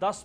10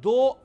2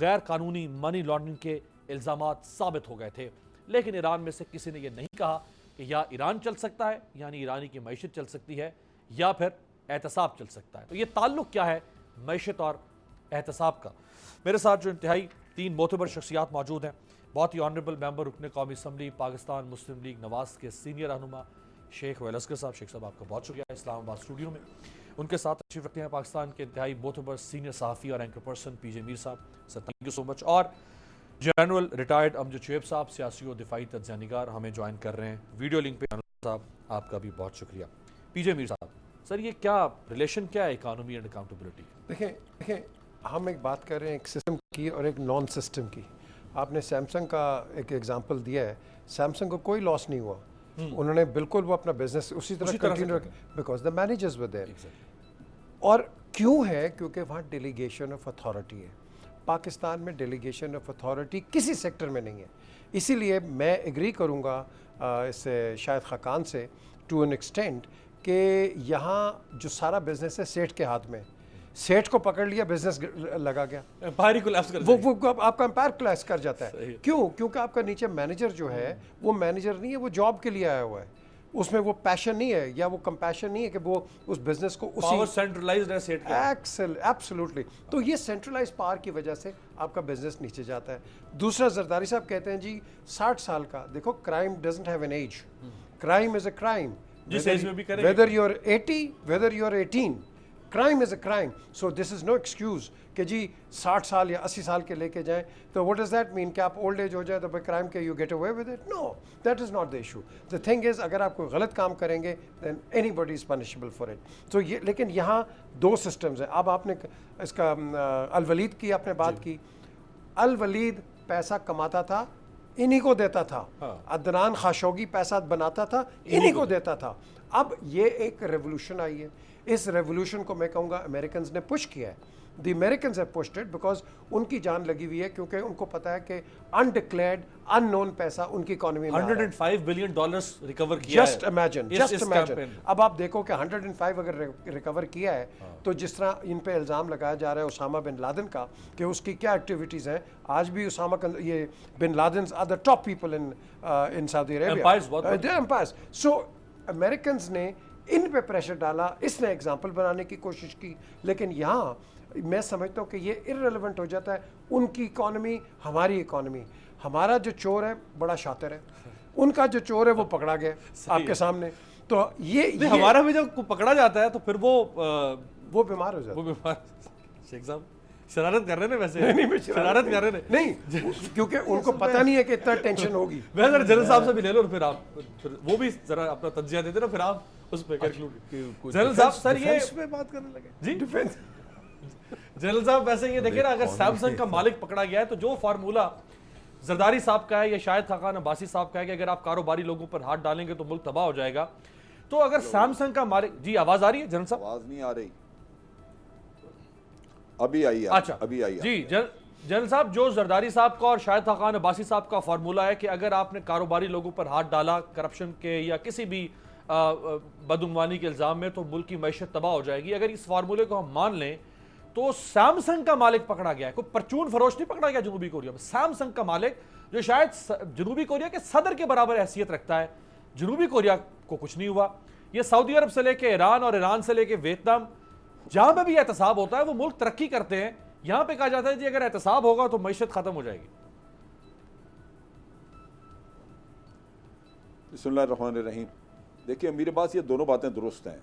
غیر قانونی money laundering کے الزامات ثابت ہو گئے تھے، لیکن ایران میں سے کسی نے یہ نہیں کہا کہ یا ایران چل سکتا ہے، یعنی ایرانی کی معیشت چل سکتی ہے، یا پھر احتساب چل سکتا ہے۔ تو یہ تعلق کیا ہے معیشت اور احتساب کا؟ میرے ساتھ جو انتہائی 3 معتبر شخصیات موجود ہیں، بہت ہی آنریبل ممبر رکن قومی اسمبلی پاکستان مسلم لیگ نواز کے سینئر رہنما شیخ ویل اصغر صاحب۔ شیخ صاحب آپ کا بہت شکریہ اسلام آباد اسٹوڈیو میں۔ ان کے ساتھ تشریف رکھتے ہیں پاکستان کے انتہائی معتبر سینئر صحافی اور اینکر پرسن پی جے میر صاحب، سر تھینک یو سو مچ، اور جنرل ریٹائرڈ امجد شعیب صاحب، سیاسی و دفاعی تجزیہ نگار، ہمیں جوائن کر رہے ہیں ویڈیو لنک پہ۔ صاحب آپ کا بھی بہت شکریہ۔ پی جے میر صاحب، سر یہ کیا ریلیشن کیا ہے اکانومی اینڈ اکاؤنٹیبلٹی؟ دیکھیں ہم ایک بات کر رہے ہیں ایک سسٹم کی اور ایک نان سسٹم کی۔ آپ نے سیمسنگ کا ایک ایگزامپل دیا ہے، سیمسنگ کو کوئی لاس نہیں ہوا، انہوں نے بالکل وہ اپنا بزنس اسی طرح کنٹینیو رکھا because the managers were there. اور کیوں ہے؟ کیونکہ وہاں ڈیلیگیشن آف اتھارٹی ہے۔ پاکستان میں ڈیلیگیشن آف اتھارٹی کسی سیکٹر میں نہیں ہے، اسی لیے میں ایگری کروں گا اس سے شاہد خاقان سے ٹو این ایکسٹینٹ کہ یہاں جو سارا بزنس ہے سیٹھ کے ہاتھ میں، سیٹھ کو پکڑ لیا بزنس لگا گیا، وہ آپ کا امپائر کلیپس کر جاتا ہے۔ کیوں؟ کیونکہ آپ کا نیچے مینیجر جو ہے وہ مینیجر نہیں ہے، وہ جاب کے لیے آیا ہوا ہے، اس میں وہ پیشن نہیں ہے یا وہ کمپیشن نہیں ہے کہ وہ اس بزنس کو پاور سینٹرلائزڈ ہے سیٹ کا۔ ایبسلیوٹلی۔ تو یہ سینٹرلائز پاور کی وجہ سے آپ کا بزنس نیچے جاتا ہے۔ دوسرا زرداری صاحب کہتے ہیں جی 60 سال کا، دیکھو crime doesn't have an age, crime is a crime, whether you're 80 whether you're 18 crime is a crime. So this is no excuse کہ جی 60 سال یا 80 سال کے لے کے جائیں تو what does that mean کہ آپ اولڈ ایج ہو جائے تو کرائم کے you get away with it? No, that is not the issue. The thing is اگر آپ کوئی غلط کام کریں گے then anybody is punishable for it. So یہ لیکن یہاں 2 سسٹمز ہیں۔ اب آپ نے اس کا الولید کی آپ نے بات کی، الولید پیسہ کماتا تھا انہی کو دیتا تھا، عدنان خاشوگی پیسہ بناتا تھا انہی کو دیتا تھا۔ اب یہ ایک ریولوشن آئی ہے، اس ریولوشن کو میں کہوں گا امریکنز نے پش کیا ہے۔ The Americans have pushed it because ان کی جان لگی ہوئی ہے، کیونکہ ان کو پتا ہے کہ انڈکلیئرڈ ان نون پیسہ ان کی اکانومی میں $105 بلین ریکور کیا ہے۔ جسٹ امیجن اب آپ دیکھو کہ 105 اگر ریکور کیا ہے تو جس طرح ان پہ الزام لگایا جا رہا ہے اسامہ بن لادن کا کہ اس کی کیا ایکٹیویٹیز ہیں، آج بھی اسامہ یہ bin Ladens are the top people in Saudi Arabia. So Americans نے ان پہ پریشر ڈالا، اس نے ایگزامپل بنانے کی کوشش کی، لیکن یہاں میں سمجھتا ہوں کہ یہ ارریلیونٹ ہو جاتا ہے ان کی اکانومی ہماری اکانومی۔ ہمارا جو چور ہے بڑا شاطر ہے، ان کا جو چور ہے وہ پکڑا گیا آپ کے سامنے۔ تو یہ ہمارا بھی جب پکڑا جاتا ہے تو پھر وہ بیمار ہو جاتا ہے۔ شیخ صاحب شرارت کر رہے ہیں، شرارت کر رہے ہیں نہیں، کیونکہ ان کو پتہ نہیں ہے کہ اتنا ٹینشن ہوگی۔ میں ذرا جنرل صاحب سے بھی لے لو، پھر آپ وہ بھی ذرا اپنا تجزیہ دے دینا، پھر آپ اس پہ کنکلوڈ۔ جنرل صاحب سر یہ بات کرنے لگے جی ڈیفینس، جنرل صاحب ویسے یہ دیکھیں نا، اگر سیمسنگ کا مالک پکڑا گیا ہے تو جو فارمولا زرداری صاحب کا ہے یا شاہد خاقان عباسی صاحب کا ہے کہ اگر آپ کاروباری لوگوں پر ہاتھ ڈالیں گے تو ملک تباہ ہو جائے گا، تو اگر سیمسنگ کا مالک، جی آواز آ رہی ہے جنرل صاحب؟ آواز نہیں آ رہی، ابھی آئی ہے۔ اچھا ابھی آئی جی جنرل صاحب، جو زرداری صاحب کا اور شاہد خاقان عباسی صاحب کا فارمولا ہے کہ اگر آپ نے کاروباری لوگوں پر ہاتھ ڈالا کرپشن کے یا کسی بھی بدعنوانی کے الزام میں تو ملک کی معیشت تباہ ہو جائے گی، اگر اس فارمولے کو ہم مان لیں تو سیمسنگ کا مالک پکڑا گیا ہے، کوئی پرچون فروش نہیں پکڑا گیا جنوبی کوریا میں، سیمسنگ کا مالک جو شاید جنوبی کوریا کے صدر کے برابر حیثیت رکھتا ہے، جنوبی کوریا کو کچھ نہیں ہوا۔ یہ سعودی عرب سے لے کے ایران اور ایران سے لے کے ویتنام جہاں پہ بھی احتساب ہوتا ہے وہ ملک ترقی کرتے ہیں، یہاں پہ کہا جاتا ہے جی اگر احتساب ہوگا تو معیشت ختم ہو جائے گی۔ بسم اللہ الرحمن الرحیم۔ دیکھیں میرے پاس یہ دونوں باتیں درست ہیں،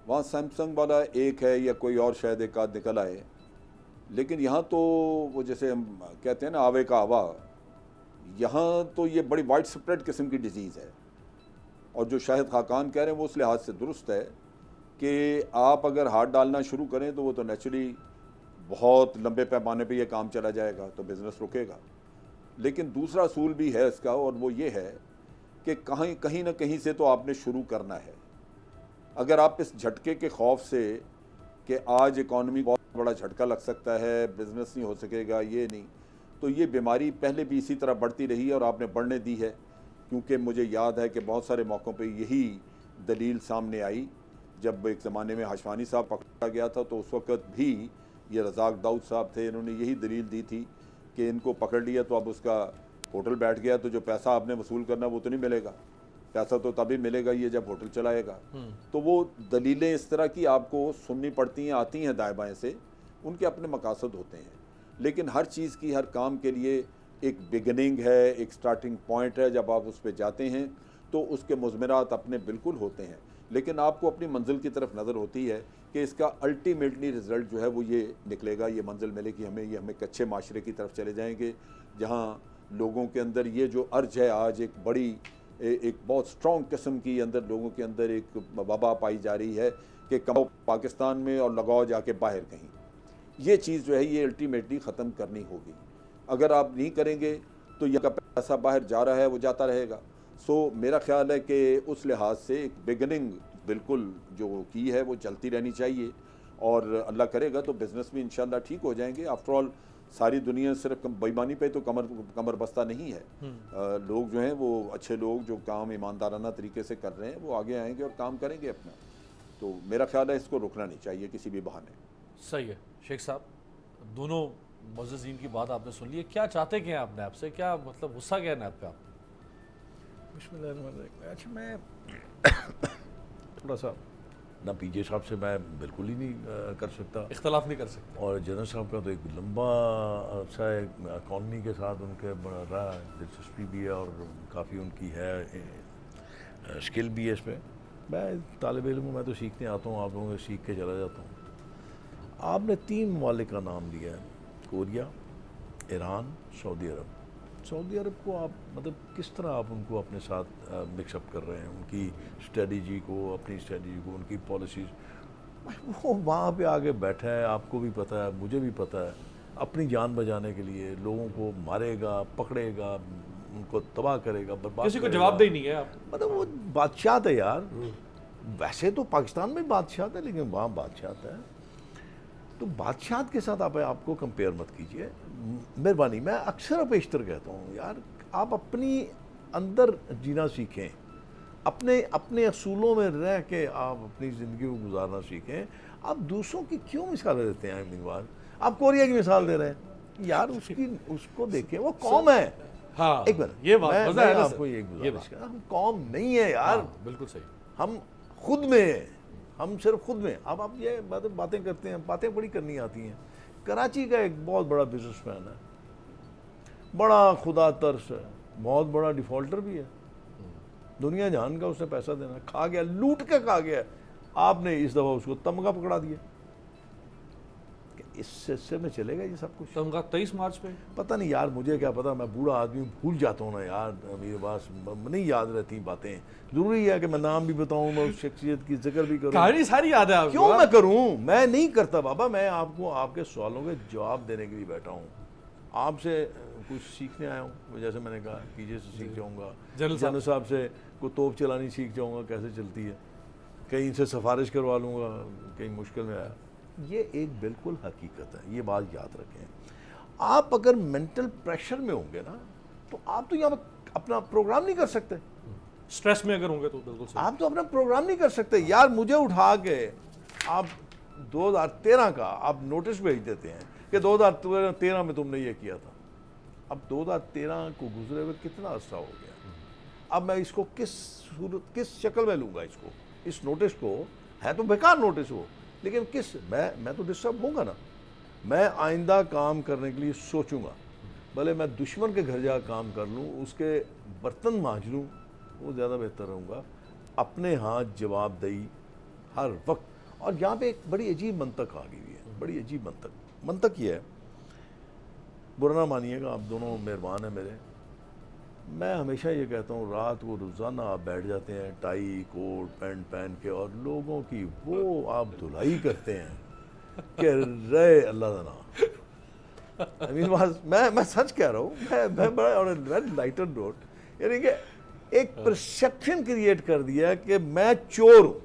وہاں سیمسنگ والا ایک ہے یا کوئی اور شاید ایک آدھ نکل آئے، لیکن یہاں تو وہ جیسے ہم کہتے ہیں نا آوے کا آوا، یہاں تو یہ بڑی وائڈ سپریڈ قسم کی ڈیزیز ہے، اور جو شاہد خاقان کہہ رہے ہیں وہ اس لحاظ سے درست ہے کہ آپ اگر ہاتھ ڈالنا شروع کریں تو وہ تو نیچرلی بہت لمبے پیمانے پہ یہ کام چلا جائے گا تو بزنس رکے گا، لیکن دوسرا اصول بھی ہے اس کا، اور وہ یہ ہے کہ کہیں نہ کہیں سے تو آپ نے شروع کرنا ہے۔ اگر آپ اس جھٹکے کے خوف سے کہ آج اکانومی بہت بڑا جھٹکا لگ سکتا ہے، بزنس نہیں ہو سکے گا، یہ نہیں، تو یہ بیماری پہلے بھی اسی طرح بڑھتی رہی ہے اور آپ نے بڑھنے دی ہے، کیونکہ مجھے یاد ہے کہ بہت سارے موقعوں پہ یہی دلیل سامنے آئی۔ جب ایک زمانے میں ہاشوانی صاحب پکڑا گیا تھا تو اس وقت بھی یہ رزاق داؤد صاحب تھے, انہوں نے یہی دلیل دی تھی کہ ان کو پکڑ لیا تو اب اس کا ہوٹل بیٹھ گیا تو جو پیسہ آپ نے وصول کرنا وہ تو نہیں ملے گا, پیسہ تو تبھی ملے گا یہ جب ہوٹل چلائے گا. تو وہ دلیلیں اس طرح کی آپ کو سننی پڑتی ہیں, آتی ہیں دائیں بائیں سے, ان کے اپنے مقاصد ہوتے ہیں. لیکن ہر چیز کی, ہر کام کے لیے ایک بگننگ ہے, ایک سٹارٹنگ پوائنٹ ہے. جب آپ اس پہ جاتے ہیں تو اس کے مضمرات اپنے بالکل ہوتے ہیں, لیکن آپ کو اپنی منزل کی طرف نظر ہوتی ہے کہ اس کا الٹیمیٹلی رزلٹ جو ہے وہ یہ نکلے گا, یہ منزل ملے گی ہمیں, یہ ہم ایک اچھے معاشرے کی طرف چلے جائیں گے جہاں لوگوں کے اندر یہ جو ارج ہے آج ایک بڑی, ایک بہت سٹرونگ قسم کی اندر لوگوں کے اندر ایک وبا پائی جا رہی ہے کہ کماؤ پاکستان میں اور لگاؤ جا کے باہر کہیں. یہ چیز جو ہے یہ الٹیمیٹلی ختم کرنی ہوگی. اگر آپ نہیں کریں گے تو یہ پیسہ باہر جا رہا ہے وہ جاتا رہے گا. سو میرا خیال ہے کہ اس لحاظ سے ایک بگننگ بالکل جو کی ہے وہ چلتی رہنی چاہیے, اور اللہ کرے گا تو بزنس بھی انشاءاللہ ٹھیک ہو جائیں گے. آفٹر آل ساری دنیا صرف بےایمانی پہ تو کمر بستہ نہیں ہے. لوگ جو ہیں وہ اچھے لوگ جو کام ایماندارانہ طریقے سے کر رہے ہیں وہ آگے آئیں گے اور کام کریں گے اپنا. تو میرا خیال ہے اس کو روکنا نہیں چاہیے کسی بھی بہانے. صحیح ہے. شیخ صاحب, دونوں معززین کی بات آپ نے سن لی ہے, کیا چاہتے کیا ہیں آپ نیب سے, کیا مطلب غصہ کیا ہے نیب پہ آپ؟ بسم اللہ الرحمن الرحیم. اچھا میں تھوڑا سا نہ پی جے صاحب سے میں بالکل ہی نہیں کر سکتا, اختلاف نہیں کر سکتے, اور جنرل صاحب کا تو ایک لمبا عرصہ اکانومی کے ساتھ ان کے رہا, دلچسپی بھی ہے اور کافی ان کی ہے اسکل بھی ہے اس پہ. میں طالب علم ہوں, میں تو سیکھنے آتا ہوں, آپ لوگوں سے سیکھ کے چلا جاتا ہوں. آپ نے 3 ممالک کا نام لیا ہے, کوریا, ایران, سعودی عرب. سعودی عرب کو آپ مطلب کس طرح آپ ان کو اپنے ساتھ مکس اپ کر رہے ہیں, ان کی اسٹریٹجی کو, اپنی اسٹریٹجی کو, ان کی پالیسیز. وہ وہاں پہ آگے بیٹھا ہے, آپ کو بھی پتہ ہے, مجھے بھی پتہ ہے, اپنی جان بچانے کے لیے لوگوں کو مارے گا, پکڑے گا, ان کو تباہ کرے گا, برباد کسی کو کرے جواب گا. دہی نہیں ہے آپ, مطلب وہ بادشاہت ہے یار. ویسے تو پاکستان میں بادشاہت ہے لیکن وہاں بادشاہت ہے. تو بادشاہت کے ساتھ آپ کو کمپیئر مت کیجئے, مہربانی. میں اکثر بیشتر کہتا ہوں یار آپ اپنی اندر جینا سیکھیں, اپنے اصولوں میں رہ کے آپ اپنی زندگی کو گزارنا سیکھیں. آپ دوسروں کی کیوں مثالیں دیتے ہیں امین بار؟ آپ کوریا کی مثال دے رہے ہیں یار, اس کو دیکھیں, وہ قوم ہے. ہاں ایک منٹ, یہ بات مزہ ہے میں نا آپ کو یہ گزارش کر رہا ہوں, ہم قوم نہیں ہے یار, بالکل صحیح, ہم خود میں ہیں, ہم صرف خود میں. اب آپ یہ باتیں کرتے ہیں, باتیں بڑی کرنی آتی ہیں. کراچی کا ایک بہت بڑا بزنس مین ہے, بڑا خدا ترس ہے, بہت بڑا ڈیفالٹر بھی ہے. دنیا جہان کا اس نے پیسہ دینا, کھا گیا, لوٹ کے کھا گیا. آپ نے اس دفعہ اس کو تمغہ پکڑا دیا. کہ اس سلسلے میں چلے گا یہ سب کچھ؟ تمغہ 23 مارچ پہ, پتہ نہیں یار, مجھے کیا پتا, میں بوڑھا آدمی بھول جاتا ہوں نا یار, میرے پاس نہیں یاد رہتی باتیں. ضروری ہے کہ میں نام بھی بتاؤں, میں اس شخصیت کی ذکر بھی کروں. کہانی ساری یاد ہے آپ کو. کیوں میں کروں؟ میں نہیں کرتا بابا, میں آپ کو آپ کے سوالوں کے جواب دینے کے لیے بیٹھا ہوں. آپ سے کچھ سیکھنے آیا ہوں, جیسے میں نے کہا پی جے سے سیکھ جاؤں گا, جنرل صاحب سے کوئی توپ چلانی سیکھ جاؤں گا کیسے چلتی ہے, کہیں ان سے سفارش کروا لوں گا کہیں مشکل میں آیا. یہ ایک بالکل حقیقت ہے, یہ بات یاد رکھیں. آپ اگر مینٹل پریشر میں ہوں گے نا تو آپ تو یہاں اپنا پروگرام نہیں کر سکتے. سٹریس میں اگر ہوں گے تو بالکل صحیح, آپ تو اپنا پروگرام نہیں کر سکتے یار. مجھے اٹھا کے آپ 2013 کا آپ نوٹس بھیج دیتے ہیں کہ 2013 میں تم نے یہ کیا تھا. اب 2013 کو گزرے ہوئے کتنا عرصہ ہو گیا. اب میں اس کو کس شکل میں لوں گا, اس کو, اس نوٹس کو. ہے تو بیکار نوٹس وہ, لیکن میں تو ڈسٹرب ہوں گا نا. میں آئندہ کام کرنے کے لیے سوچوں گا, بھلے میں دشمن کے گھر جا کام کر لوں, اس کے برتن مانج لوں, وہ زیادہ بہتر رہوں گا. اپنے ہاتھ جواب دہی ہر وقت. اور یہاں پہ ایک بڑی عجیب منطق آ گئی ہوئی ہے, بڑی عجیب منطق یہ ہے, برا نہ مانیے گا, آپ دونوں مہربان ہیں میرے. میں ہمیشہ یہ کہتا ہوں, رات کو روزانہ آپ بیٹھ جاتے ہیں ٹائی کوٹ پینٹ پہن کے, اور لوگوں کی وہ آپ دھلائی کرتے ہیں کہ رے اللہ کا نام. میں سچ کہہ رہا ہوں, میں بڑا اور لائٹر نوٹ, یعنی کہ ایک پرسیپشن کریٹ کر دیا کہ میں چور ہوں.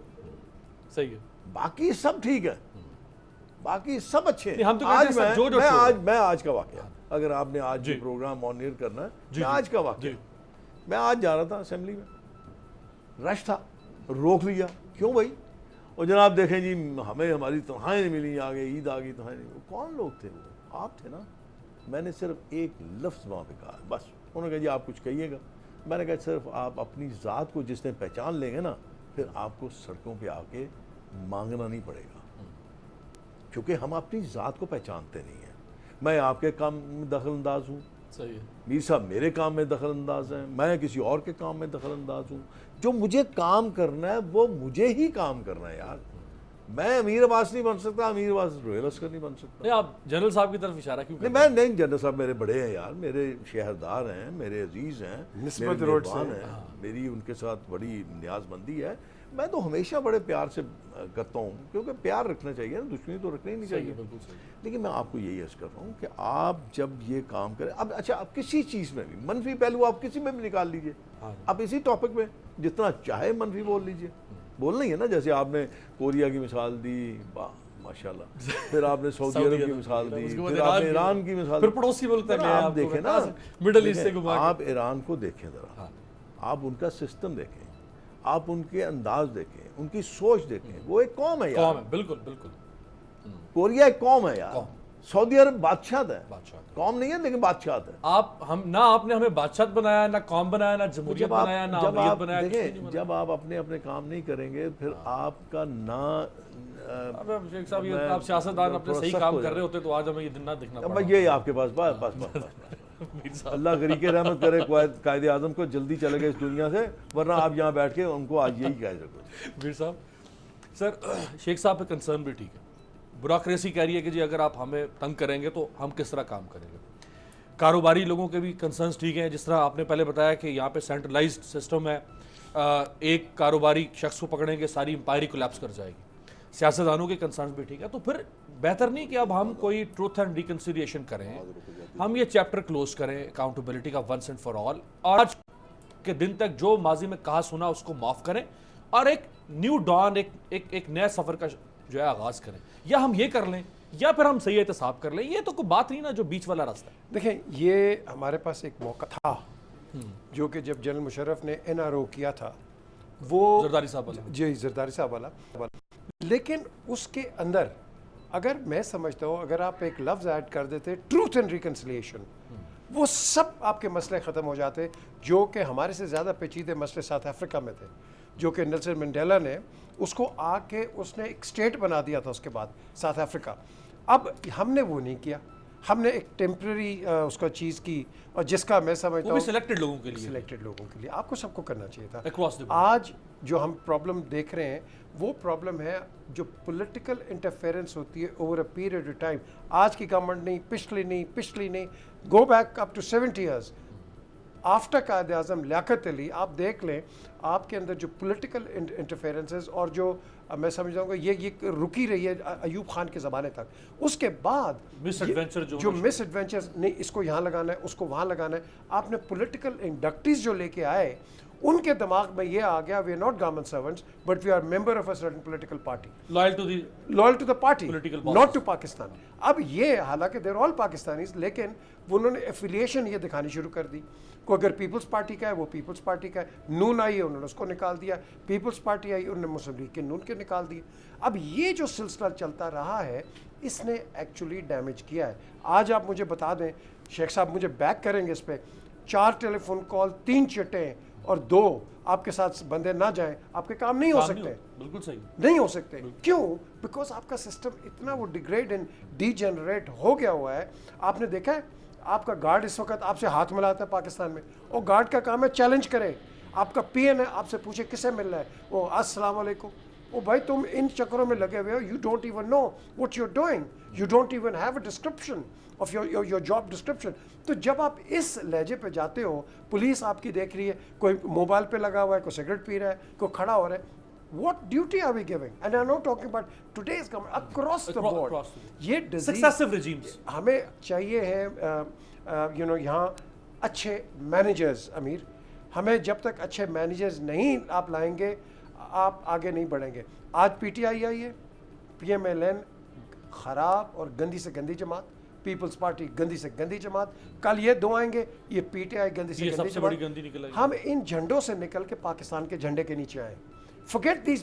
صحیح ہے, باقی سب ٹھیک ہے, باقی سب اچھے ہیں. ہم تو کہتے ہیں جو میں آج کا واقعہ, اگر آپ نے آج پروگرام آن ایئر کرنا ہے, میں آج کا واقعہ. میں آج جا رہا تھا اسمبلی میں, رش تھا, روک لیا. کیوں بھائی؟ اور جناب دیکھیں جی ہمیں ہماری تنخواہیں نہیں ملی، آگے عید آ گئی تنخواہیں نہیں، کون لوگ تھے وہ؟ آپ تھے نا. میں نے صرف ایک لفظ وہاں پہ کہا بس. انہوں نے کہا جی آپ کچھ کہیے گا. میں نے کہا صرف آپ اپنی ذات کو جس نے پہچان لیں گے نا، پھر آپ کو سڑکوں پہ آ کے مانگنا نہیں پڑے گا، کیونکہ ہم اپنی ذات کو پہچانتے نہیں ہیں. میں آپ کے کام میں دخل انداز ہوں، صحیح ہے. میر صاحب میرے کام میں دخل انداز ہیں، میں کسی اور کے کام میں دخل انداز ہوں. جو مجھے کام کرنا ہے وہ مجھے ہی کام کرنا ہے یار. میں امیر عباس نہیں بن سکتا، امیر عباس روہیل اسکر نہیں بن سکتا. نہیں آپ جنرل صاحب کی طرف اشارہ کیوں نہیں میں نہیں، جنرل صاحب میرے بڑے ہیں یار، میرے شہردار ہیں، میرے عزیز ہیں، نسبت میرے روڈ سے مہمان ہیں، میری ان کے ساتھ بڑی نیاز مندی ہے. میں تو ہمیشہ بڑے پیار سے کرتا ہوں، کیونکہ پیار رکھنا چاہیے نا، دشمنی تو رکھنا ہی نہیں چاہیے. بالکل صحیح. لیکن میں آپ کو یہی عرض کر رہا ہوں کہ آپ جب یہ کام کریں، اب اچھا آپ کسی چیز میں بھی منفی پہلو آپ کسی میں بھی نکال لیجئے. آپ اسی ٹاپک میں جتنا چاہے منفی بول لیجئے، بولنا ہی ہے نا. جیسے آپ نے کوریا کی مثال دی، ماشاءاللہ، پھر آپ نے سعودی عرب کی مثال دی، پھر آپ نے ایران کی مثال دی. پھر پڑوسی ملک تک آپ دیکھیں نا، مڈل ایسٹ سے گھما کے. آپ ایران کو دیکھیں ذرا، آپ ان کا سسٹم دیکھیں، آپ ان کے انداز دیکھیں، ان کی سوچ دیکھیں. وہ ایک قوم ہے یار. قوم ہے، بالکل بالکل. کوریا ایک قوم ہے یار. سعودی عرب بادشاہت ہے، بادشاہ قوم نہیں ہے لیکن بادشاہت ہے. آپ نے ہمیں بادشاہت بنایا، نہ قوم بنایا، نہ جمہوریت بنایا، نہ امریت بنایا. دیکھیں جب آپ اپنے اپنے کام نہیں کریں گے پھر آپ کا نہ شیخ صاحب یہ آپ سیاستدان اپنے صحیح کام کر رہے ہوتے تو آج ہمیں یہ دن نہ دکھنا پڑا. یہ آپ کے پاس بس اللہ غریق رحمت کرے قائد اعظم کو جلدی چلے گئے اس دنیا سے، ورنہ آپ یہاں بیٹھ کے ان کو آج یہی کہہ سکتے. میر صاحب سر، شیخ صاحب پہ کنسرن بھی ٹھیک ہے. بیوروکریسی کہہ رہی ہے کہ جی اگر آپ ہمیں تنگ کریں گے تو ہم کس طرح کام کریں گے. کاروباری لوگوں کے بھی کنسرنس ٹھیک ہیں، جس طرح آپ نے پہلے بتایا کہ یہاں پہ سینٹرلائزڈ سسٹم ہے، ایک کاروباری شخص کو پکڑیں گے ساری امپائری کولیپس کر جائے گی. سیاستدانوں کے کنسرنس بھی ٹھیک ہے. تو پھر بہتر نہیں کہ اب ہم کوئی ٹروتھ اینڈ ریکنسیلیشن کریں، ہم یہ چیپٹر کلوز کریں اکاؤنٹیبلٹی کا ونس اینڈ فار آل، اور آج کے دن تک جو ماضی میں کہا سنا اس کو معاف کریں اور ایک نیو ڈان، ایک نئے سفر کا جو ہے آغاز کریں. یا ہم یہ کر لیں یا پھر ہم صحیح احتساب کر لیں. یہ تو کوئی بات نہیں نا جو بیچ والا راستہ ہے. دیکھیں یہ ہمارے پاس ایک موقع تھا جو کہ جب جنرل مشرف نے NRO کیا تھا، وہ زرداری صاحب والا. جی زرداری صاحب والا. لیکن اس کے اندر اگر میں سمجھتا ہوں اگر آپ ایک لفظ ایڈ کر دیتے ٹروتھ اینڈ ریکنسلیشن، وہ سب آپ کے مسئلے ختم ہو جاتے، جو کہ ہمارے سے زیادہ پیچیدے مسئلے ساؤتھ افریقہ میں تھے، جو کہ نیلسن منڈیلا نے اس کو آ کے اس نے ایک اسٹیٹ بنا دیا تھا اس کے بعد ساؤتھ افریقہ. اب ہم نے وہ نہیں کیا، ہم نے ایک ٹیمپرری اس کا چیز کی، اور جس کا میں سمجھتا ہوں سلیکٹڈ لوگوں کے لیے، سلیکٹڈ لوگوں کے لیے آپ کو سب کو کرنا چاہیے تھا. Across the board. آج جو ہم پرابلم دیکھ رہے ہیں وہ پرابلم ہے جو پولیٹیکل انٹرفیرنس ہوتی ہے over a period of time. آج کی گورنمنٹ نہیں، پچھلی نہیں، go back up to 70 years after Quaid Azam Liaquat Ali. آپ دیکھ لیں آپ کے اندر جو پولیٹیکل انٹرفیرنسز اور جو میں سمجھتا ہوں کہ یہ رکی رہی ہے ایوب خان کے زمانے تک. اس کے بعد مس ایڈونچر جو مس ایڈونچرز نہیں، اس کو یہاں لگانا ہے، اس کو وہاں لگانا ہے. آپ نے پولیٹیکل انڈکٹیز جو لے کے آئے، ان کے دماغ میں یہ آ گیا we are not government servants but we are member of a certain political party, loyal to the party, not to Pakistan. اب یہ حالانکہ دیر آل پاکستانیز، لیکن انہوں نے ایفیلیشن یہ دکھانی شروع کر دی. کوئی اگر پیپلز پارٹی کا ہے وہ پیپلز پارٹی کا ہے. نون آئی ہے انہوں نے اس کو نکال دیا، پیپلز پارٹی آئی انہوں نے مسلم لیگ کے نون کے نکال دیے. اب یہ جو سلسلہ چلتا رہا ہے اس نے ایکچولی ڈیمیج کیا ہے. آج آپ مجھے بتا دیں، شیخ صاحب مجھے بیک کریں گے اس پہ، 4 ٹیلی فون کال، 3 چٹیں اور 2 آپ کے ساتھ بندے نہ جائیں، آپ کے کام نہیں ہو سکتے. بالکل صحیح نہیں ہو سکتے. کیوں؟ بیکاز آپ کا سسٹم اتنا وہ ڈیگریڈ اینڈ ڈی جنریٹ ہو گیا ہوا ہے. آپ نے دیکھا ہے آپ کا گارڈ اس وقت آپ سے ہاتھ ملاتا ہے پاکستان میں، اور گارڈ کا کام ہے چیلنج کرے. آپ کا PN ہے، آپ سے پوچھے کسے مل رہا ہے، وہ السلام علیکم. او بھائی تم ان چکروں میں لگے ہوئے ہو، you don't even know what you are doing, you don't even have a description of your job description. تو جب آپ اس لہجے پہ جاتے ہو، پولیس آپ کی دیکھ رہی ہے، کوئی موبائل پہ لگا ہوا ہے، کوئی سگریٹ پی رہا ہے، کوئی کھڑا ہو رہا ہے. What duty are we giving? And I'm not talking about today's government, across the board. یہ successive regimes ہمیں چاہیے ہے یہاں اچھے مینیجرز. امیر، ہمیں جب تک اچھے مینیجرز نہیں آپ لائیں گے آپ آگے نہیں بڑھیں گے. آج PTI آئی ہے، PMLN خراب اور گندی سے گندی جماعت، پیپلز پارٹی گندی سے گندی جماعت. کل یہ 2 آئیں گے، یہ PTI گندی سے گندی جماعت. ہم ان جھنڈوں سے نکل کے پاکستان کے جھنڈے کے نیچے آئیں. forget these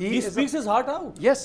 He speaks his heart out. Yes,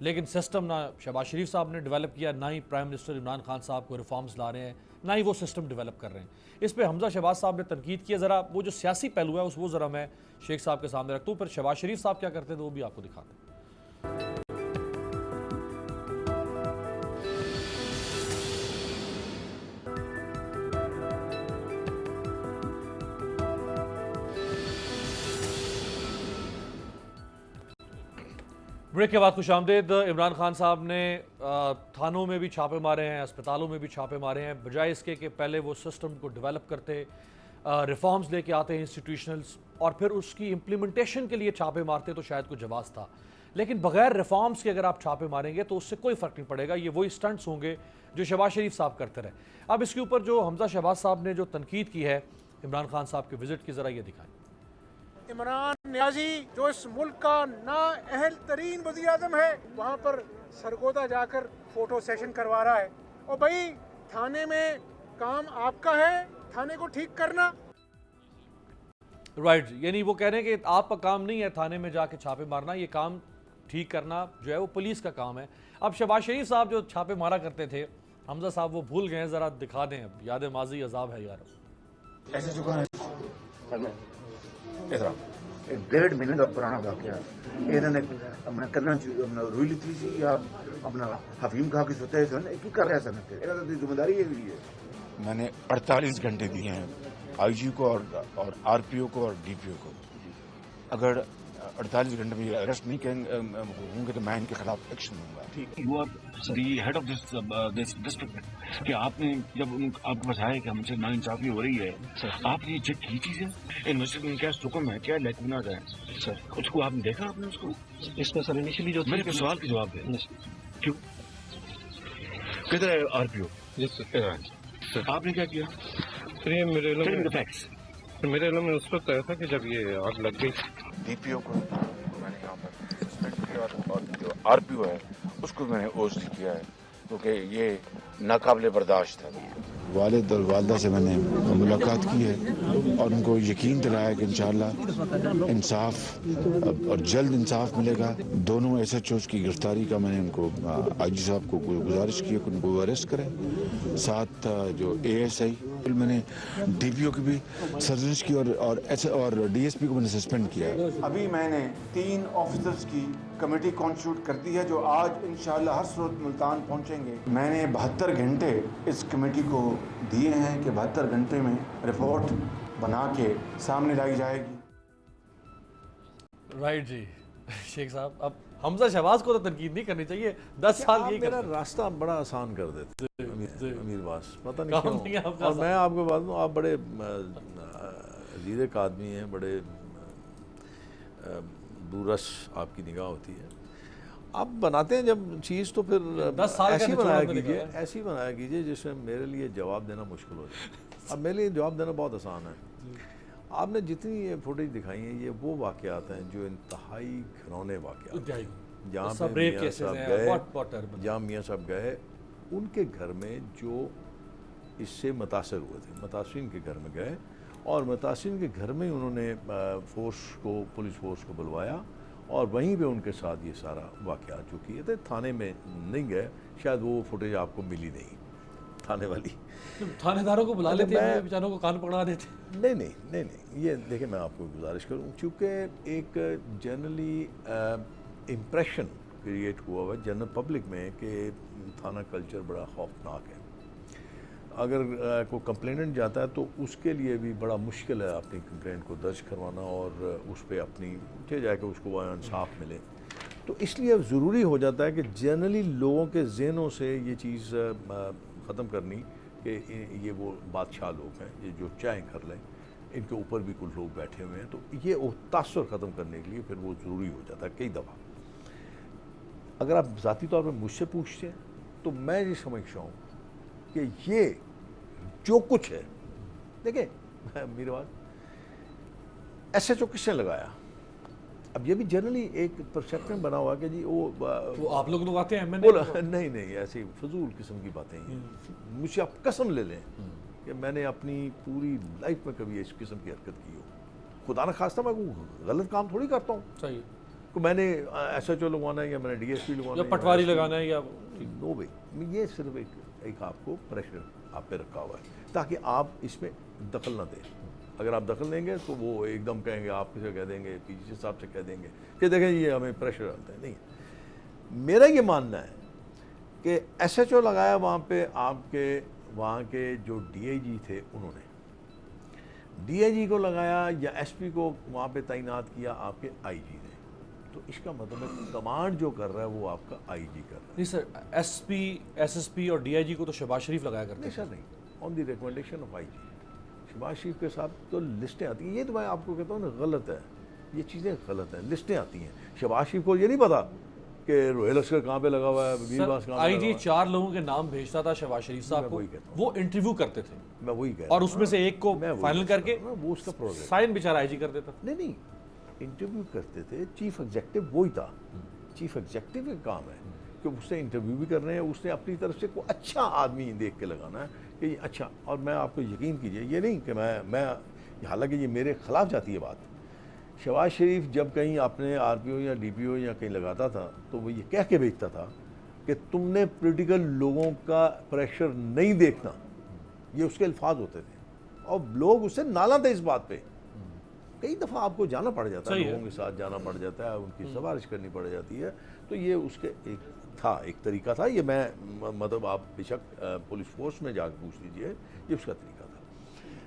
لیکن سسٹم نہ شہباز شریف صاحب نے ڈیولپ کیا، نہ ہی پرائم منسٹر عمران خان صاحب کو ریفارمز لا رہے ہیں، نہ ہی وہ سسٹم ڈیولپ کر رہے ہیں۔ اس پہ حمزہ شہباز صاحب نے تنقید کی ہے، ذرا وہ جو سیاسی پہلو ہے وہ ذرا میں شیخ صاحب کے سامنے رکھتا ہوں، پھر شہباز شریف صاحب کیا کرتے ہیں وہ بھی آپ کو دکھاتے ہیں۔ بریک کے بعد خوش آمدید۔ عمران خان صاحب نے تھانوں میں بھی چھاپے مارے ہیں، اسپتالوں میں بھی چھاپے مارے ہیں، بجائے اس کے کہ پہلے وہ سسٹم کو ڈیولپ کرتے، ریفارمز لے کے آتے ہیں انسٹیٹیوشنلز، اور پھر اس کی امپلیمنٹیشن کے لیے چھاپے مارتے تو شاید کوئی جواز تھا۔ لیکن بغیر ریفارمز کے اگر آپ چھاپے ماریں گے تو اس سے کوئی فرق نہیں پڑے گا، یہ وہی سٹنٹس ہوں گے جو شہباز شریف صاحب کرتے رہے۔ اب اس کے اوپر جو حمزہ شہباز صاحب نے جو تنقید کی ہے عمران خان صاحب کے وزٹ کی، ذرا یہ دکھائیں۔ عمران نیازی جو اس ملک کا نااہل ترین وزیر اعظم ہے، وہاں پر سرگودا جا کر فوٹو سیشن کروا رہا ہے۔ اور بھائی تھانے میں کام آپ کا ہے، تھانے کو ٹھیک کرنا۔ رائٹ، یعنی وہ کہہ رہے ہیں کہ آپ کا کام نہیں ہے تھانے میں جا کے چھاپے مارنا، یہ کام ٹھیک کرنا جو ہے وہ پولیس کا کام ہے۔ اب شہباز شریف صاحب جو چھاپے مارا کرتے تھے، حمزہ صاحب وہ بھول گئے ہیں، ذرا دکھا دیں، اب یاد ماضی عذاب ہے یار۔ ایسے چکا ہے 1.5 مہینے کا پرانا واقعہ، انہوں نے اپنا کرنا روئی لیتی سی یا اپنا حفیم کھا کے سوتا ہے کی کر رہا ہے سر، ذمہ داری ہے۔ میں نے 48 گھنٹے دیے ہیں آئی جی کو اور آر پی او کو اور ڈی پی او کو۔ اگر 48 گھنٹے میں اریسٹ نہیں ہوں گے تو میں ان کے خلاف ایکشن لوں گا۔ You are the head of this district, کہ آپ نے جب آپ کو بتایا کہ ہم سے ناانصافی ہو رہی ہے، آپ نے یہ چیک کی چیز ہے انویسٹیگیشن میں کیا حکم ہے، کیا لیکن ہے سر، اس کو آپ نے دیکھا، آپ نے اس کو اس میں سر انیشلی جو میرے سوال کا جواب ہے کیوں کدھر ہے آر پی او، آپ نے کیا کیا؟ میرے علم میں اس وقت آیا تھا کہ جب یہ آگ لگ گئی، ڈی پی او کو میں نے یہاں پر سسپینڈ کیا اور جو آر پی او ہے اس کو میں نے اوزڈ کیا ہے، کیونکہ یہ ناقابل برداشت ہے۔ والد اور والدہ سے میں نے ملاقات کی ہے اور ان کو یقین دلایا کہ انشاءاللہ انصاف اور جلد انصاف ملے گا۔ دونوں ایس ایچ اوز کی گرفتاری کا میں نے ان کو آئی جی صاحب کو گزارش کی کہ ان کو اریسٹ کریں، ساتھ جو اے ایس آئی میں نے ڈی پی او کی بھی سرجنس کی اور ڈی ایس پی کو میں نے سسپینڈ کیا۔ ابھی میں نے 3 آفیسرز کی کمیٹی کانسٹیٹیوٹ کر دی ہے جو آج انشاءاللہ ہر صورت ملتان پہنچیں گے۔ میں نے 72 گھنٹے اس کمیٹی کو دیے ہیں کہ 72 گھنٹے میں رپورٹ بنا کے سامنے لائی جائے گی۔ رائٹ جی شیخ صاحب، اب حمزہ شہباز کو تو تنقید نہیں کرنی چاہیے، 10 سال یہی میرا کرتے راستہ بڑا آسان کر دیتے امیر باس، پتہ نہیں کام نہیں ہے آپ کیوں۔ کا اور میں آپ کو بات دوں، آپ بڑے عزیز ایک آدمی ہیں، بڑے دورش آپ کی نگاہ ہوتی ہے۔ آپ بناتے ہیں جب چیز تو پھر 10 سال ایسی کا بنایا نچوڑ کیجیے، نکلا ہے۔ ایسی بنایا کیجیے جس میں میرے لیے جواب دینا مشکل ہو جائے۔ اب میرے لیے جواب دینا بہت آسان ہے۔ آپ نے جتنی یہ فوٹیج دکھائی ہیں یہ وہ واقعات ہیں جو انتہائی گھرونے واقعات ہیں، جہاں پہ میاں صاحب گئے، جہاں میاں صاحب گئے ان کے گھر میں جو اس سے متاثر ہوئے تھے، متاثرین کے گھر میں گئے اور متاثرین کے گھر میں انہوں نے پولیس فورس کو بلوایا اور وہیں پہ ان کے ساتھ یہ سارا واقعات جو کیے تھے۔ تھانے میں نہیں گئے، شاید وہ فوٹیج آپ کو ملی نہیں تھانے والی۔ تھانے داروں کو بلا لیتے ہیں، بیچاروں کو کان پکڑا دیتے۔ نہیں، یہ دیکھیں میں آپ کو گزارش کروں، چونکہ ایک جنرلی امپریشن کریٹ ہوا ہوا ہے جنرل پبلک میں کہ تھانہ کلچر بڑا خوفناک ہے۔ اگر کوئی کمپلیننٹ جاتا ہے تو اس کے لیے بھی بڑا مشکل ہے اپنی کمپلینٹ کو درج کروانا اور اس پہ اپنی جائے کہ اس کو انصاف ملے۔ تو اس لیے ضروری ہو جاتا ہے کہ جنرلی لوگوں کے ذہنوں سے یہ چیز ختم کرنی کہ یہ وہ بادشاہ لوگ ہیں، یہ جو چاہیں کر لیں، ان کے اوپر بھی کچھ لوگ بیٹھے ہوئے ہیں۔ تو یہ تاثر ختم کرنے کے لیے پھر وہ ضروری ہو جاتا ہے کئی دفعہ۔ اگر آپ ذاتی طور پہ مجھ سے پوچھتے ہیں تو میں یہ سمجھتا ہوں کہ یہ جو کچھ ہے، دیکھیں میرے بات ایسے جو کس نے لگایا، اب یہ بھی جنرلی ایک پرسیپشن بنا ہوا کہ جی وہ آپ لوگ آتے ہیں، نہیں ایسی فضول قسم کی باتیں ہیں۔ مجھ سے آپ قسم لے لیں کہ میں نے اپنی پوری لائف میں کبھی اس قسم کی حرکت کی ہو، خدا نخواستہ میں کوئی غلط کام تھوڑی کرتا ہوں، صحیح، کو میں نے SHO لگوانا ہے یا میں نے DSP لگوانا یا پٹواری لگانا ہے یا نو وے. یہ صرف ایک آپ کو پریشر آپ پہ رکھا ہوا ہے تاکہ آپ اس میں دخل نہ دیں. اگر آپ دخل دیں گے تو وہ ایک دم کہیں گے, آپ کسی کہہ دیں گے, PG صاحب سے کہہ دیں گے کہ دیکھیں یہ ہمیں پریشر آتا ہے. نہیں, میرا یہ ماننا ہے کہ SHO لگایا وہاں پہ آپ کے وہاں کے جو DIG تھے انہوں نے, DIG کو لگایا یا SP کو وہاں پہ تعینات کیا آپ کے IG نے. تو اس کا مطلب ہے کمانڈ جو کر رہا ہے وہ آپ کا IG کر رہا ہے. نہیں سر, SP, SSP اور DIG کو تو شہباز شریف لگایا کرتے نہیں سر, نہیں, آن دی ریکمنڈیشن آف IG. شہباز شریف کے ساتھ تو لسٹیں آتی ہیں. یہ تو میں آپ کو کہتا ہوں نا غلط ہے, یہ چیزیں غلط ہیں. لسٹیں آتی ہیں. شہباز شریف کو یہ نہیں پتا کہ روہیل لشکر کہاں پہ لگا ہوا ہے, ویر باس کہاں پہ لگا ہوا ہے. IG 4 لوگوں کے نام بھیجتا تھا شہباز شریف صاحب کو, وہ انٹرویو کرتے تھے, میں وہی کہہ رہا ہوں, اور اس میں سے ایک کو فائنل کر کے وہ اس کا پروسیس سائن بیچارہ IG کر دیتا. نہیں, انٹرویو کرتے تھے. چیف ایگزیکٹو وہی تھا. چیف ایگزیکٹو کا کام ہے کہ اس نے انٹرویو بھی کرنے ہیں, اس نے اپنی طرف سے کوئی اچھا آدمی دیکھ کے لگانا ہے کہ یہ اچھا. اور میں آپ کو یقین کیجئے, یہ نہیں کہ میں حالانکہ یہ میرے خلاف جاتی ہے بات. شہباز شریف جب کہیں اپنے RPO یا DPO یا کہیں لگاتا تھا تو وہ یہ کہہ کے بھیجتا تھا کہ تم نے پولیٹیکل لوگوں کا پریشر نہیں دیکھنا. یہ اس کے الفاظ ہوتے تھے, اور لوگ اس سے نالاں تھے اس بات پہ. کئی دفعہ آپ کو جانا پڑ جاتا ہے, لوگوں کے ساتھ جانا پڑ جاتا ہے, ان کی سفارش کرنی پڑ جاتی ہے. تو یہ اس کے ایک طریقہ تھا. یہ میں مطلب آپ بے شک پولیس فورس میں جا کے پوچھ لیجئے, یہ اس کا طریقہ تھا.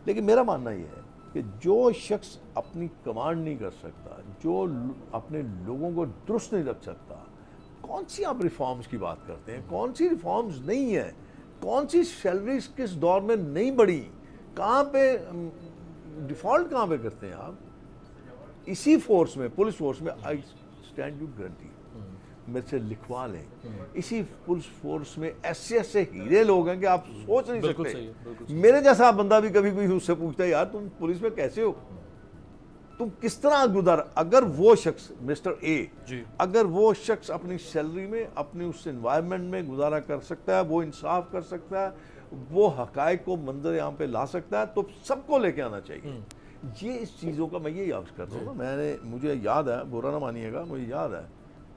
لیکن میرا ماننا یہ ہے کہ جو شخص اپنی کمانڈ نہیں کر سکتا, جو اپنے لوگوں کو درست نہیں رکھ سکتا, کون سی آپ ریفارمز کی بات کرتے ہیں؟ کون سی ریفارمز نہیں ہیں؟ کون سی سیلریز کس دور میں نہیں بڑھی؟ کہاں پہ ڈیفالٹ کہاں پہ کرتے ہیں آپ؟ اسی فورس میں, پولیس فورس میں, آئی اسٹینڈ یو گارنٹی, میرے سے لکھوا لیں, اسی پولیس فورس میں ایسے ہیرے لوگ ہیں کہ آپ سوچ نہیں سکتے. میرے جیسا بندہ بھی کبھی کوئی اس سے پوچھتا ہے یار تم پولیس میں کیسے ہو, تم کس طرح گزارا؟ اگر وہ شخص مسٹر اے, اگر وہ شخص اپنی سیلری میں, اپنی اس انوائرمنٹ میں گزارا کر سکتا ہے, وہ انصاف کر سکتا ہے, وہ حقائق کو منظر یہاں پہ لا سکتا ہے, تو سب کو لے کے آنا چاہیے. یہ اس چیزوں کا میں یہ یاد کرتا ہوں نا. مجھے یاد ہے, برا نہ مانیے گا, مجھے یاد ہے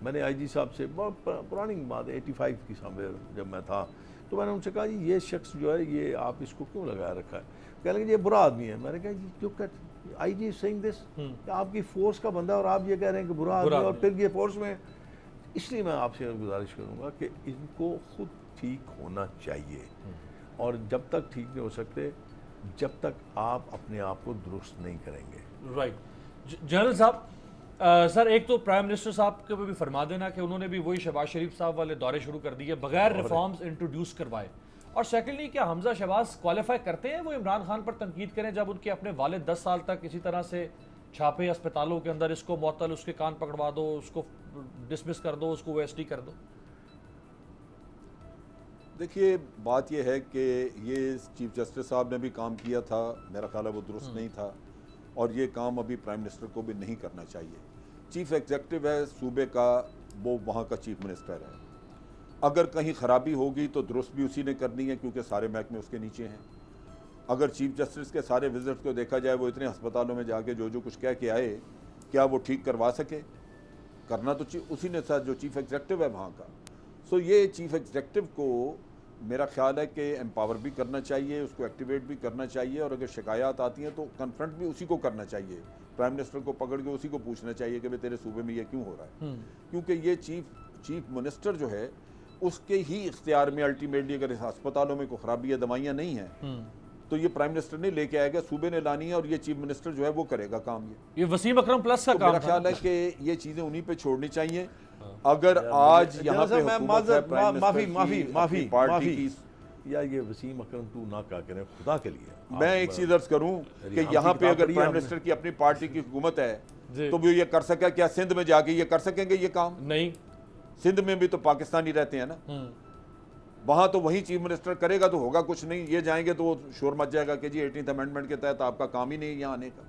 میں نے IG صاحب سے بہت پرانی بات 85 کی سامنے جب میں تھا, تو میں نے ان سے کہا یہ شخص جو ہے یہ آپ اس کو کیوں لگایا رکھا ہے؟ کہنے لگے یہ برا آدمی ہے. میں نے کہا جو IG is saying this, کہ آپ کی فورس کا بندہ اور آپ یہ کہہ رہے ہیں کہ برا آدمی, اور پھر یہ فورس میں. اس لیے میں آپ سے گزارش کروں گا کہ ان کو خود ٹھیک ہونا چاہیے, اور جب تک ٹھیک نہیں ہو سکتے جب تک آپ اپنے آپ کو درست نہیں کریں گے. رائٹ. جنرل صاحب, سر ایک تو پرائم منسٹر صاحب کو بھی فرما دینا کہ انہوں نے بھی وہی شہباز شریف صاحب والے دورے شروع کر دیے بغیر ریفارمز انٹروڈیوس کروائے. اور سیکنڈلی, کیا حمزہ شہباز کوالیفائی کرتے ہیں وہ عمران خان پر تنقید کریں جب ان کے اپنے والد 10 سال تک اسی طرح سے چھاپے اسپتالوں کے اندر, اس کو معطل, اس کے کان پکڑوا دو, اس کو ڈسمس کر دو, اس کو OST کر دو؟ دیکھیے بات یہ ہے کہ یہ چیف جسٹس صاحب نے بھی کام کیا تھا, میرا خیال ہے وہ درست نہیں تھا, اور یہ کام ابھی پرائم منسٹر کو بھی نہیں کرنا چاہیے. چیف ایگزیکٹو ہے صوبے کا, وہ وہاں کا چیف منسٹر ہے. اگر کہیں خرابی ہوگی تو درست بھی اسی نے کرنی ہے, کیونکہ سارے محکمے اس کے نیچے ہیں. اگر چیف جسٹس کے سارے وزٹس کو دیکھا جائے, وہ اتنے ہسپتالوں میں جا کے جو کچھ کہہ کے آئے, کیا وہ ٹھیک کروا سکے؟ کرنا تو اسی نے ساتھ جو چیف ایگزیکٹو ہے وہاں کا. سو یہ چیف ایگزیکٹو کو میرا خیال ہے کہ امپاور بھی کرنا چاہیے, اس کو ایکٹیویٹ بھی کرنا چاہیے, اور اگر شکایات آتی ہیں تو کنفرنٹ بھی اسی کو کرنا چاہیے. پرائم منسٹر کو پکڑ کے اسی کو پوچھنا چاہیے کہ تیرے صوبے میں یہ کیوں ہو رہا ہے, کیونکہ یہ چیف منسٹر جو ہے اس کے ہی اختیار میں الٹیمیٹلی اگر ہسپتالوں میں کوئی خرابی ہے, دوائیاں نہیں ہیں, تو یہ پرائم منسٹر نے لے کے آئے گا, صوبے نے لانی ہے, اور یہ چیف منسٹر جو ہے وہ کرے گا کام. یہ وسیم اکرم پلس کا کام. میرا خیال ہے کہ یہ چیزیں انہی پہ چھوڑنی چاہیے. اگر آج یہاں پہ حکومت ہے پرائم منسٹر کی پارٹی کی, یا یہ وسیم اکرم تو نہ کیا کریں خدا کے لیے. میں ایک چیز عرض کروں کہ یہاں پہ اگر پرائم منسٹر کی اپنی پارٹی کی حکومت ہے تو وہ یہ کر سکے, کیا سندھ میں جا کے یہ کر سکیں گے یہ کام؟ نہیں. سندھ میں بھی تو پاکستانی رہتے ہیں نا, وہاں تو وہی چیف منسٹر کرے گا تو ہوگا کچھ نہیں. یہ جائیں گے تو شور مچ جائے گا کہ جی 18th امینڈمنٹ کے تحت آپ کا کام ہی نہیں یہاں آنے کا.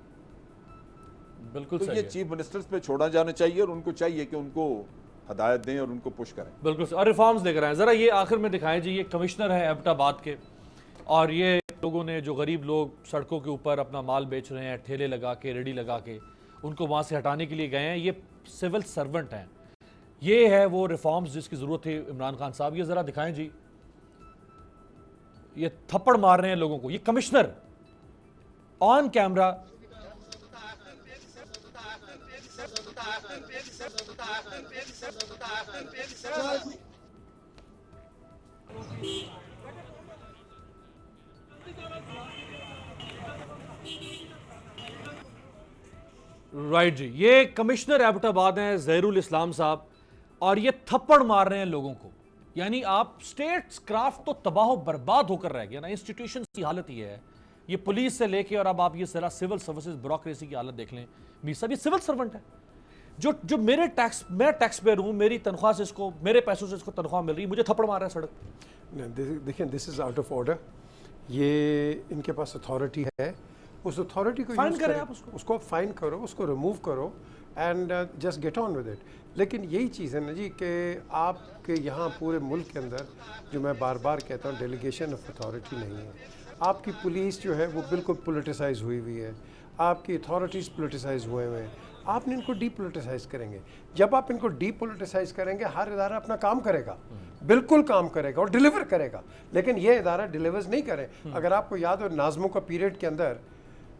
بالکل. تو یہ چیف منسٹرز پہ چھوڑا جانا چاہیے, اور ان کو چاہیے کہ ان کو ہدایت دیں اور ان کو پش کریں. بالکل, اور ریفارمز لے کر آئیں. ذرا یہ آخر میں دکھائیں جی, یہ کمشنر ہیں ایبٹ آباد کے, اور یہ لوگوں نے جو غریب لوگ سڑکوں کے اوپر اپنا مال بیچ رہے ہیں, ٹھیلے لگا کے, ریڑھی لگا کے, ان کو وہاں سے ہٹانے کے لیے گئے ہیں. یہ سول سرونٹ ہیں. یہ ہے وہ ریفارمز جس کی ضرورت تھی عمران خان صاحب. یہ ذرا دکھائیں جی, یہ تھپڑ مار رہے ہیں لوگوں کو. یہ کمشنر آن کیمرہ رائٹ جی, یہ کمشنر ایبٹ آباد ہیں ظہیر الاسلام صاحب, اور یہ تھپڑ مار رہے ہیں لوگوں کو. یعنی آپ اسٹیٹس کرافٹ تو تباہ و برباد ہو کر رہ گیا نا. انسٹیٹیوشنز کی حالت یہ ہے, یہ پولیس سے لے کے, اور اب آپ یہ ذرا سول سروسز بیوروکریسی کی حالت دیکھ لیں. میر صاحب یہ سول سرونٹ ہے جو میرے ٹیکس, میں ٹیکس پیئر ہوں, میری تنخواہ سے اس کو, میرے پیسوں سے اس کو تنخواہ مل رہی ہے, مجھے تھپڑ مار رہا ہے سڑک. دیکھیں دس از آؤٹ آف آرڈر. یہ ان کے پاس اتھارٹی ہے, اس اتھارٹی کو فائن کریں, آپ اس کو فائن کرو, اس کو ریموو کرو and just get on with it. لیکن یہی چیز ہے نا جی کہ آپ کے یہاں پورے ملک کے اندر, جو میں بار بار کہتا ہوں, ڈیلیگیشن آف اتھارٹی نہیں ہے. آپ کی پولیس جو ہے وہ بالکل پولیٹیسائز ہوئی ہوئی ہے, آپ کی اتھارٹیز پولیٹیسائز ہوئے ہوئے ہیں. آپ نے ان کو ڈی پولیٹیسائز کریں گے. جب آپ ان کو ڈی پولیٹیسائز کریں گے, ہر ادارہ اپنا کام کرے گا, بالکل کام کرے گا اور ڈیلیور کرے گا. لیکن یہ ادارہ ڈیلیورز نہیں کرے. اگر آپ کو یاد ہو ناظموں کا پیریڈ کے اندر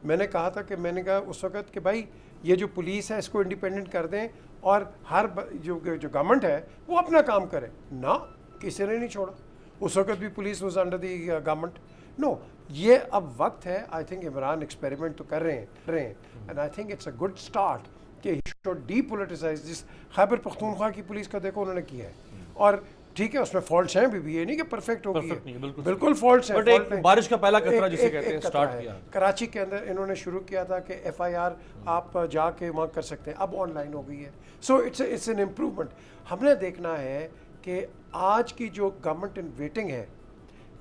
میں نے کہا تھا کہ میں نے کہا اس وقت کہ بھائی یہ جو پولیس ہے اس کو انڈیپینڈنٹ کر دیں اور ہر جو گورنمنٹ ہے وہ اپنا کام کرے. نہ, کسی نے نہیں چھوڑا. اس وقت بھی police was under the government. No, یہ اب وقت ہے. آئی تھنک عمران ایکسپیریمنٹ تو کر رہے ہیں and I think it's a good start کہ he should depoliticize this. Khyber Pakhtunkhwa کی پولیس کا دیکھو انہوں نے کیا ہے, اور ٹھیک ہے اس میں فالٹس ہیں بھی, یہ نہیں کہ پرفیکٹ ہو گئی ہے, بالکل فالٹس ہیں. بٹ ایک بارش کا پہلا قطرہ جسے کہتے ہیں سٹارٹ کیا. کراچی کے اندر انہوں نے شروع کیا تھا کہ ایف آئی آر آپ جا کے وہاں کر سکتے ہیں, اب آن لائن ہو گئی ہے. So it's an improvement. ہم نے دیکھنا ہے کہ آج کی جو گورنمنٹ ان ویٹنگ ہے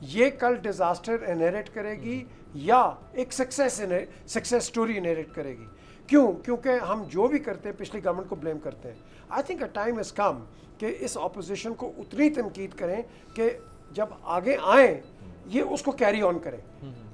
یہ کل ڈیزاسٹر انہیریٹ کرے گی یا ایک سکسیس سٹوری انہیریٹ کرے گی. کیونکہ ہم جو بھی کرتے ہیں پچھلی گورنمنٹ کو بلیم کرتے ہیں. I think a time is کم کہ اس اپوزیشن کو اتنی تنقید کریں کہ جب آگے آئیں یہ اس کو کیری آن کریں.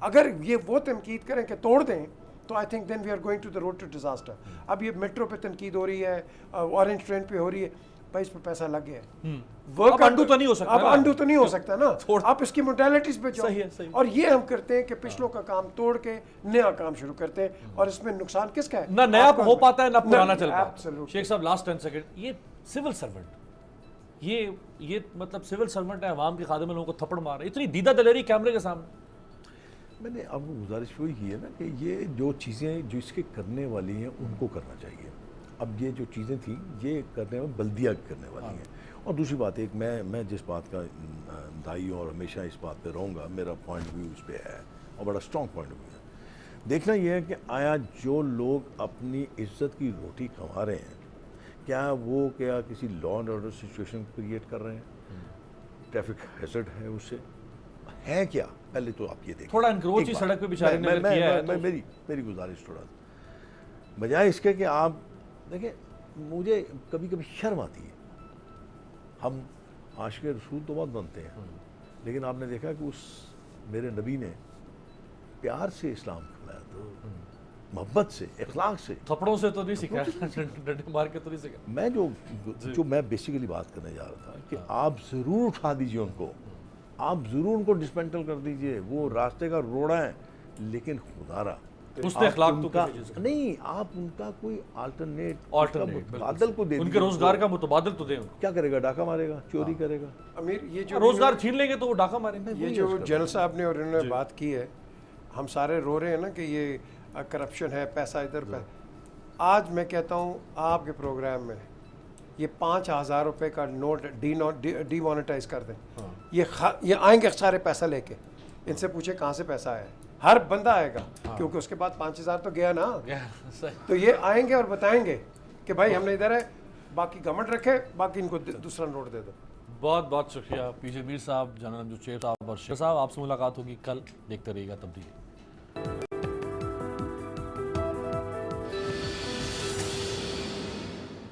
اگر یہ وہ تنقید کریں کہ توڑ دیں تو I think then we are going to the road to disaster. اب یہ میٹرو پہ تنقید ہو رہی ہے, اورنج ٹرین پہ ہو رہی ہے, بھائی اس پہ پیسہ لگ گیا ہے, اب انڈو تو نہیں ہو سکتا. اب انڈو تو نہیں ہو سکتا نا, آپ اس کی موڈیلٹیز پہ جاؤ. اور یہ ہم کرتے ہیں کہ پچھلوں کا کام توڑ کے نیا کام شروع کرتے ہیں, اور اس میں نقصان کس کا ہے؟ نہ نیا ہو پاتا ہے نہ پرانا چل پاتا. شیخ صاحب لاسٹ 10 سیکنڈ, یہ سول سرونٹ, یہ مطلب سول سرونٹ ہے, عوام کے خادم لوگوں کو تھپڑ مار رہے, اتنی دیدہ دلیری کیمرے کے سامنے. میں نے اب گزارش وہی کی ہے نا کہ یہ جو چیزیں جو اس کے کرنے والی ہیں ان کو کرنا چاہیے. اب یہ جو چیزیں تھیں یہ کرنے میں بلدیہ کرنے والی ہیں. اور دوسری بات ایک میں جس بات کا دائی اور ہمیشہ اس بات پہ رہوں گا, میرا پوائنٹ ویو اس پہ ہے اور بڑا اسٹرانگ پوائنٹ ویو ہے. دیکھنا یہ ہے کہ آیا جو لوگ اپنی عزت کی روٹی کما رہے ہیں کیا کسی law and order situation create کر رہے ہیں, ٹریفک ہیزرڈ ہے اس سے ہے کیا؟ پہلے تو آپ یہ دیکھیں تھوڑا انکروچ ہی سڑک پہ بیچارے نے کیا ہے. میری گزارش تھوڑا بجائے اس کے کہ آپ دیکھیں, مجھے کبھی کبھی شرم آتی ہے. ہم عاشق رسول تو بہت بنتے ہیں, لیکن آپ نے دیکھا کہ اس میرے نبی نے پیار سے اسلام کھلایا, تو محبت سے, اخلاق سے, تھپڑوں سے تو نہیں سیکھا, ڈنڈے مار کے تو نہیں سیکھا. میں جو میں بیسیکلی بات کرنے جا رہا تھا کہ آپ ضرور اٹھا دیجئے ان کو, آپ ضرور ان کو ڈسمنٹل کر دیجئے, وہ راستے کا روڑا ہے, لیکن خدا را اس نے اخلاق تو نہیں, آپ ان کا کوئی آلٹرنیٹ متبادل کو دے, ان کے روزگار کا متبادل تو دیں. کیا کرے گا؟ ڈاکہ مارے گا, چوری کرے گا. امیر یہ جو روزگار چھین لیں گے تو وہ ڈاکہ ماریں گے. یہ جو جنرل صاحب نے اور انہوں نے بات کی ہے, ہم سارے رو رہے ہیں نا کہ یہ کرپشن ہے, پیسہ ادھر پہ. آج میں کہتا ہوں آپ کے پروگرام میں یہ 5,000 روپے کا نوٹ ڈی مانیٹائز کر دیں. یہ آئیں گے سارے پیسہ لے کے, ان سے پوچھے کہاں سے پیسہ آیا ہے. ہر بندہ آئے گا, کیونکہ اس کے بعد 5,000 تو گیا نا. تو یہ آئیں گے اور بتائیں گے کہ بھائی ہم نے ادھر ہے, باقی گورنمنٹ رکھے, باقی ان کو دوسرا نوٹ دے دو. بہت بہت شکریہ پی جے میر صاحب, جنرل جو چیف صاحب اور شیخ صاحب. آپ سے ملاقات ہوگی کل, دیکھتے رہیے گا تبدیلی.